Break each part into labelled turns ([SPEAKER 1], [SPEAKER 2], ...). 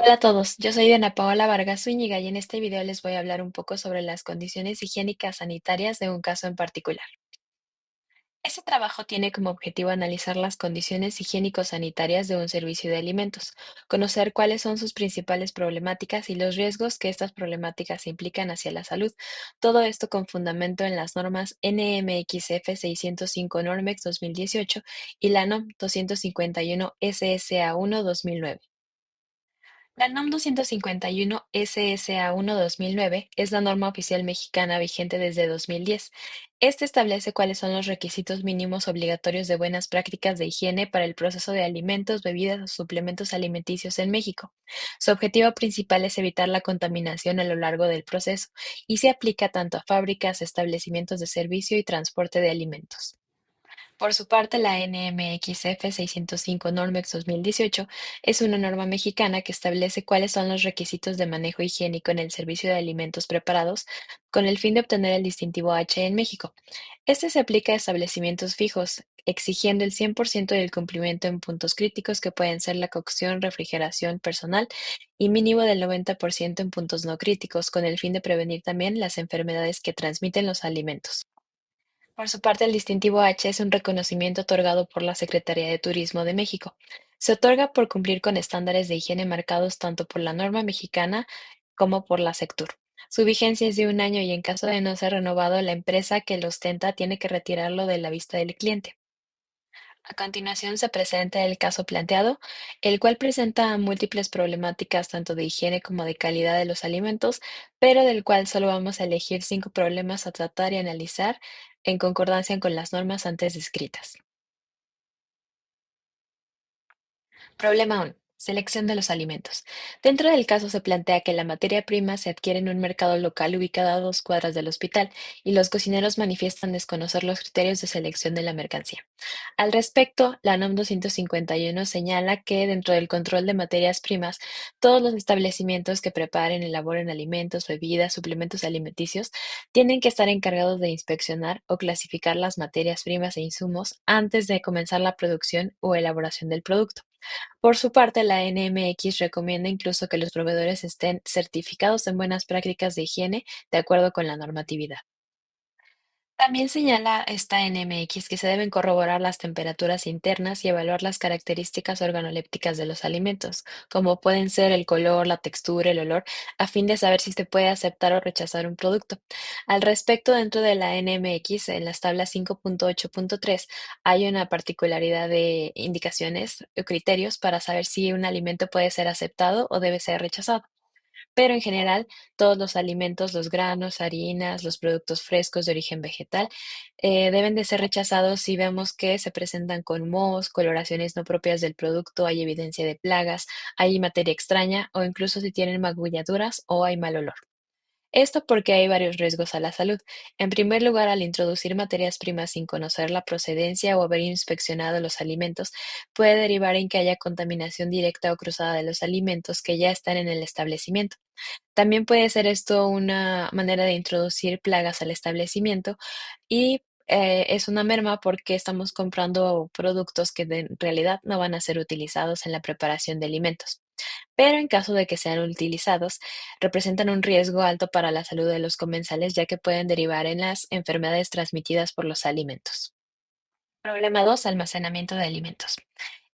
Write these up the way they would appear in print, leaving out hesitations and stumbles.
[SPEAKER 1] Hola a todos, yo soy Diana Paola Vargas Zúñiga y en este video les voy a hablar un poco sobre las condiciones higiénicas sanitarias de un caso en particular. Este trabajo tiene como objetivo analizar las condiciones higiénico-sanitarias de un servicio de alimentos, conocer cuáles son sus principales problemáticas y los riesgos que estas problemáticas implican hacia la salud. Todo esto con fundamento en las normas NMXF 605 Normex 2018 y la NOM 251 SSA1 2009. La NOM 251 SSA1 2009 es la norma oficial mexicana vigente desde 2010. Este establece cuáles son los requisitos mínimos obligatorios de buenas prácticas de higiene para el proceso de alimentos, bebidas o suplementos alimenticios en México. Su objetivo principal es evitar la contaminación a lo largo del proceso y se aplica tanto a fábricas, establecimientos de servicio y transporte de alimentos. Por su parte, la NMXF 605 Normex 2018 es una norma mexicana que establece cuáles son los requisitos de manejo higiénico en el servicio de alimentos preparados con el fin de obtener el distintivo H en México. Este se aplica a establecimientos fijos, exigiendo el 100% del cumplimiento en puntos críticos que pueden ser la cocción, refrigeración personal y mínimo del 90% en puntos no críticos, con el fin de prevenir también las enfermedades que transmiten los alimentos. Por su parte, el distintivo H es un reconocimiento otorgado por la Secretaría de Turismo de México. Se otorga por cumplir con estándares de higiene marcados tanto por la norma mexicana como por la Sectur. Su vigencia es de un año y en caso de no ser renovado, la empresa que lo ostenta tiene que retirarlo de la vista del cliente. A continuación se presenta el caso planteado, el cual presenta múltiples problemáticas tanto de higiene como de calidad de los alimentos, pero del cual solo vamos a elegir 5 problemas a tratar y analizar en concordancia con las normas antes descritas. Problema 1. Selección de los alimentos. Dentro del caso se plantea que la materia prima se adquiere en un mercado local ubicado a 2 cuadras del hospital y los cocineros manifiestan desconocer los criterios de selección de la mercancía. Al respecto, la NOM 251 señala que dentro del control de materias primas, todos los establecimientos que preparen, elaboren alimentos, bebidas, suplementos alimenticios, tienen que estar encargados de inspeccionar o clasificar las materias primas e insumos antes de comenzar la producción o elaboración del producto. Por su parte, la NMX recomienda incluso que los proveedores estén certificados en buenas prácticas de higiene de acuerdo con la normatividad. También señala esta NMX que se deben corroborar las temperaturas internas y evaluar las características organolépticas de los alimentos, como pueden ser el color, la textura, el olor, a fin de saber si se puede aceptar o rechazar un producto. Al respecto, dentro de la NMX, en las tablas 5.8.3, hay una particularidad de indicaciones o criterios para saber si un alimento puede ser aceptado o debe ser rechazado. Pero en general, todos los alimentos, los granos, harinas, los productos frescos de origen vegetal, deben de ser rechazados si vemos que se presentan con mohos, coloraciones no propias del producto, hay evidencia de plagas, hay materia extraña o incluso si tienen magulladuras o hay mal olor. Esto porque hay varios riesgos a la salud. En primer lugar, al introducir materias primas sin conocer la procedencia o haber inspeccionado los alimentos, puede derivar en que haya contaminación directa o cruzada de los alimentos que ya están en el establecimiento. También puede ser esto una manera de introducir plagas al establecimiento y es una merma porque estamos comprando productos que en realidad no van a ser utilizados en la preparación de alimentos. Pero en caso de que sean utilizados, representan un riesgo alto para la salud de los comensales, ya que pueden derivar en las enfermedades transmitidas por los alimentos. Problema 2: almacenamiento de alimentos.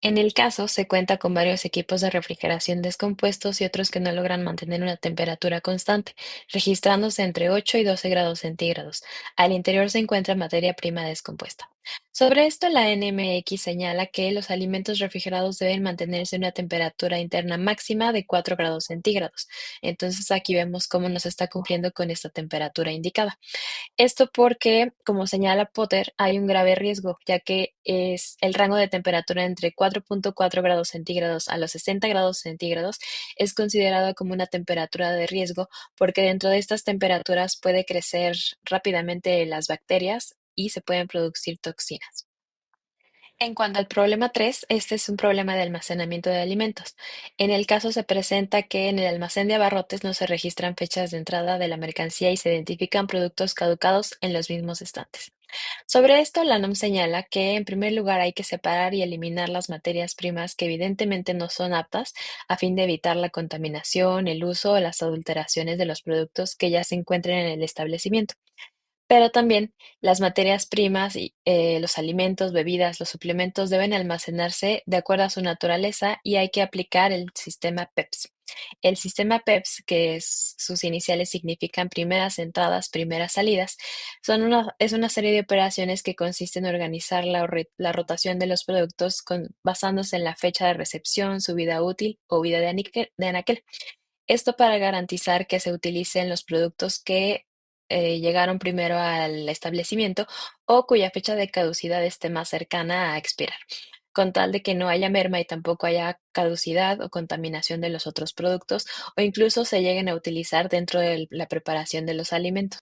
[SPEAKER 1] En el caso, se cuenta con varios equipos de refrigeración descompuestos y otros que no logran mantener una temperatura constante, registrándose entre 8 y 12 grados centígrados. Al interior se encuentra materia prima descompuesta. Sobre esto, la NMX señala que los alimentos refrigerados deben mantenerse a una temperatura interna máxima de 4 grados centígrados. Entonces, aquí vemos cómo nos está cumpliendo con esta temperatura indicada. Esto porque, como señala Potter, hay un grave riesgo, ya que es el rango de temperatura entre 4.4 grados centígrados a los 60 grados centígrados es considerado como una temperatura de riesgo porque dentro de estas temperaturas puede crecer rápidamente las bacterias y se pueden producir toxinas. En cuanto al problema 3, este es un problema de almacenamiento de alimentos. En el caso se presenta que en el almacén de abarrotes no se registran fechas de entrada de la mercancía y se identifican productos caducados en los mismos estantes. Sobre esto, la NOM señala que, en primer lugar, hay que separar y eliminar las materias primas que evidentemente no son aptas a fin de evitar la contaminación, el uso o las adulteraciones de los productos que ya se encuentren en el establecimiento. Pero también las materias primas y los alimentos, bebidas, los suplementos deben almacenarse de acuerdo a su naturaleza y hay que aplicar el sistema PEPS. El sistema PEPS, sus iniciales significan primeras entradas, primeras salidas, es una serie de operaciones que consiste en organizar la rotación de los productos basándose en la fecha de recepción, su vida útil o vida de anaquel. Esto para garantizar que se utilicen los productos que llegaron primero al establecimiento o cuya fecha de caducidad esté más cercana a expirar, con tal de que no haya merma y tampoco haya caducidad o contaminación de los otros productos o incluso se lleguen a utilizar dentro de la preparación de los alimentos.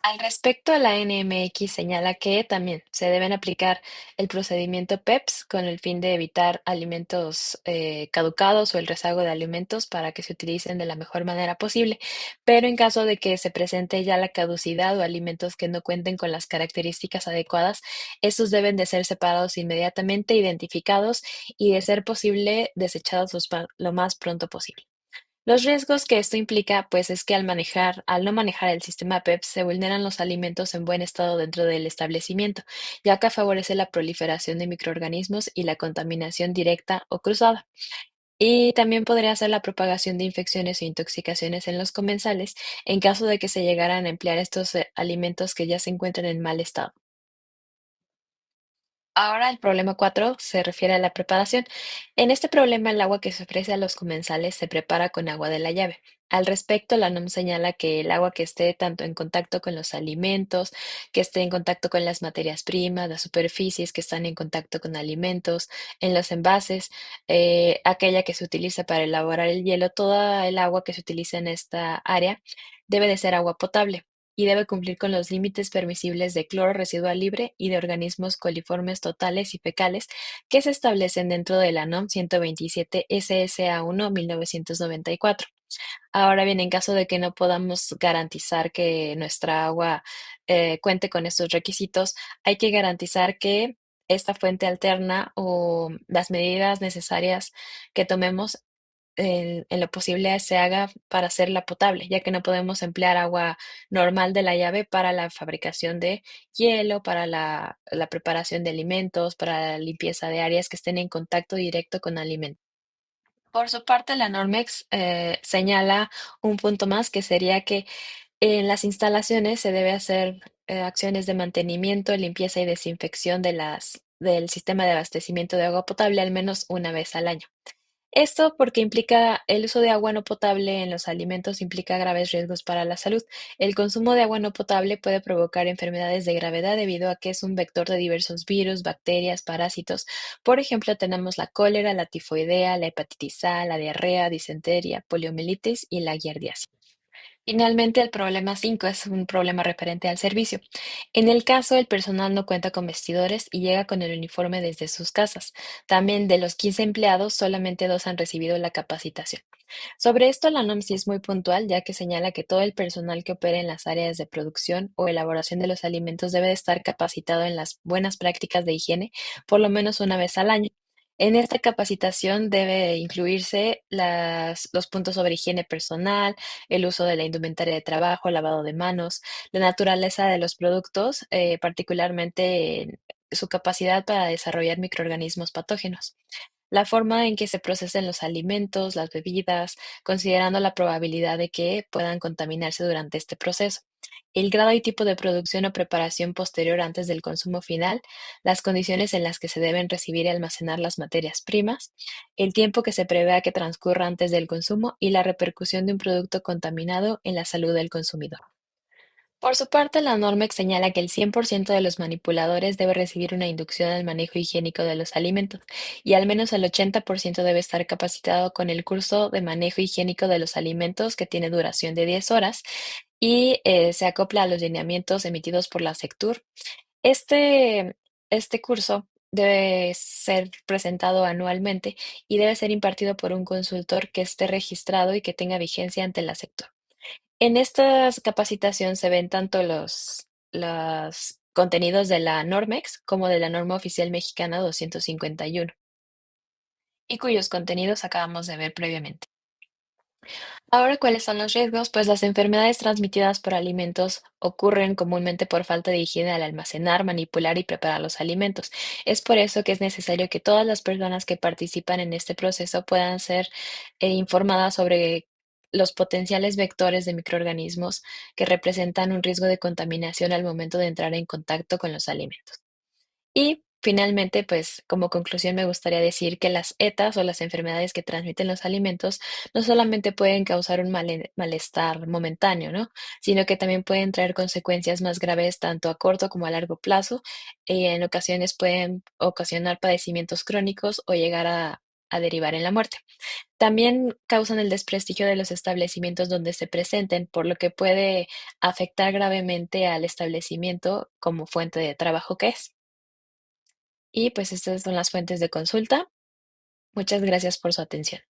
[SPEAKER 1] Al respecto, la NMX señala que también se deben aplicar el procedimiento PEPS con el fin de evitar alimentos caducados o el rezago de alimentos para que se utilicen de la mejor manera posible, pero en caso de que se presente ya la caducidad o alimentos que no cuenten con las características adecuadas, estos deben de ser separados inmediatamente, identificados y, de ser posible, desechados lo más pronto posible. Los riesgos que esto implica, pues, es que al no manejar el sistema PEPS, se vulneran los alimentos en buen estado dentro del establecimiento, ya que favorece la proliferación de microorganismos y la contaminación directa o cruzada. Y también podría ser la propagación de infecciones o intoxicaciones en los comensales en caso de que se llegaran a emplear estos alimentos que ya se encuentran en mal estado. Ahora el problema 4 se refiere a la preparación. En este problema, el agua que se ofrece a los comensales se prepara con agua de la llave. Al respecto, la NOM señala que el agua que esté tanto en contacto con los alimentos, que esté en contacto con las materias primas, las superficies que están en contacto con alimentos, en los envases, aquella que se utiliza para elaborar el hielo, toda el agua que se utiliza en esta área debe de ser agua potable y debe cumplir con los límites permisibles de cloro residual libre y de organismos coliformes totales y fecales que se establecen dentro de la NOM 127 SSA1 1994. Ahora bien, en caso de que no podamos garantizar que nuestra agua cuente con estos requisitos, hay que garantizar que esta fuente alterna o las medidas necesarias que tomemos en lo posible se haga para hacerla potable, ya que no podemos emplear agua normal de la llave para la fabricación de hielo, para la preparación de alimentos, para la limpieza de áreas que estén en contacto directo con alimentos. Por su parte, la Normex señala un punto más que sería que en las instalaciones se debe hacer acciones de mantenimiento, limpieza y desinfección del sistema de abastecimiento de agua potable al menos una vez al año. Esto porque implica el uso de agua no potable en los alimentos implica graves riesgos para la salud. El consumo de agua no potable puede provocar enfermedades de gravedad debido a que es un vector de diversos virus, bacterias, parásitos. Por ejemplo, tenemos la cólera, la tifoidea, la hepatitis A, la diarrea, disentería, poliomielitis y la giardiasis. Finalmente, el problema 5 es un problema referente al servicio. En el caso, el personal no cuenta con vestidores y llega con el uniforme desde sus casas. También de los 15 empleados, solamente 2 han recibido la capacitación. Sobre esto, la NOM sí es muy puntual, ya que señala que todo el personal que opere en las áreas de producción o elaboración de los alimentos debe de estar capacitado en las buenas prácticas de higiene por lo menos una vez al año. En esta capacitación debe incluirse los puntos sobre higiene personal, el uso de la indumentaria de trabajo, lavado de manos, la naturaleza de los productos, particularmente su capacidad para desarrollar microorganismos patógenos, la forma en que se procesen los alimentos, las bebidas, considerando la probabilidad de que puedan contaminarse durante este proceso, el grado y tipo de producción o preparación posterior antes del consumo final, las condiciones en las que se deben recibir y almacenar las materias primas, el tiempo que se prevé que transcurra antes del consumo y la repercusión de un producto contaminado en la salud del consumidor. Por su parte, la Normex señala que el 100% de los manipuladores debe recibir una inducción al manejo higiénico de los alimentos y al menos el 80% debe estar capacitado con el curso de manejo higiénico de los alimentos que tiene duración de 10 horas y se acopla a los lineamientos emitidos por la Sectur. Este, este curso debe ser presentado anualmente y debe ser impartido por un consultor que esté registrado y que tenga vigencia ante la sector. En esta capacitación se ven tanto los contenidos de la Normex como de la norma oficial mexicana 251 y cuyos contenidos acabamos de ver previamente. Ahora, ¿cuáles son los riesgos? Pues las enfermedades transmitidas por alimentos ocurren comúnmente por falta de higiene al almacenar, manipular y preparar los alimentos. Es por eso que es necesario que todas las personas que participan en este proceso puedan ser informadas sobre los potenciales vectores de microorganismos que representan un riesgo de contaminación al momento de entrar en contacto con los alimentos. Y finalmente, pues como conclusión me gustaría decir que las ETAs o las enfermedades que transmiten los alimentos no solamente pueden causar un malestar momentáneo, ¿no? Sino que también pueden traer consecuencias más graves tanto a corto como a largo plazo. Y en ocasiones pueden ocasionar padecimientos crónicos o llegar a derivar en la muerte. También causan el desprestigio de los establecimientos donde se presenten, por lo que puede afectar gravemente al establecimiento como fuente de trabajo que es. Y pues estas son las fuentes de consulta. Muchas gracias por su atención.